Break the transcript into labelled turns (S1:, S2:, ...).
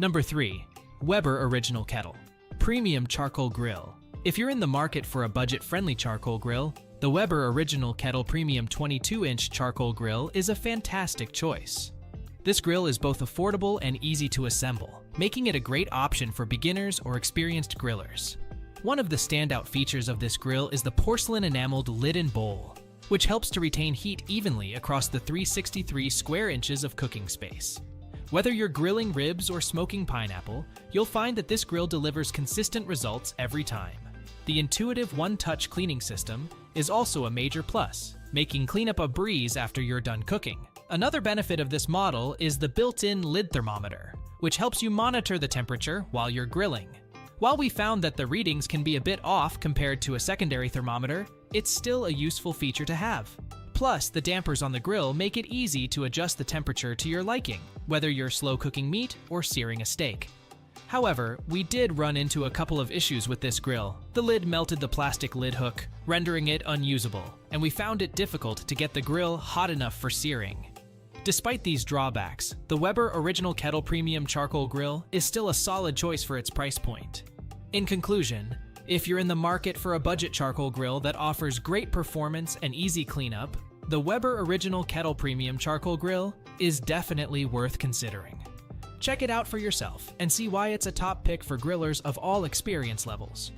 S1: Number 3. Weber Original Kettle Premium Charcoal Grill. If you're in the market for a budget-friendly charcoal grill, the Weber Original Kettle Premium 22-inch charcoal grill is a fantastic choice. This grill is both affordable and easy to assemble, making it a great option for beginners or experienced grillers. One of the standout features of this grill is the porcelain enameled lid and bowl, which helps to retain heat evenly across the 363 square inches of cooking space. Whether you're grilling ribs or smoking pineapple, you'll find that this grill delivers consistent results every time. The intuitive one-touch cleaning system is also a major plus, making cleanup a breeze after you're done cooking. Another benefit of this model is the built-in lid thermometer, which helps you monitor the temperature while you're grilling. While we found that the readings can be a bit off compared to a secondary thermometer, it's still a useful feature to have. Plus, the dampers on the grill make it easy to adjust the temperature to your liking, whether you're slow cooking meat or searing a steak. However, we did run into a couple of issues with this grill. The lid melted the plastic lid hook, rendering it unusable, and we found it difficult to get the grill hot enough for searing. Despite these drawbacks, the Weber Original Kettle Premium Charcoal Grill is still a solid choice for its price point. In conclusion, if you're in the market for a budget charcoal grill that offers great performance and easy cleanup, the Weber Original Kettle Premium Charcoal Grill is definitely worth considering. Check it out for yourself and see why it's a top pick for grillers of all experience levels.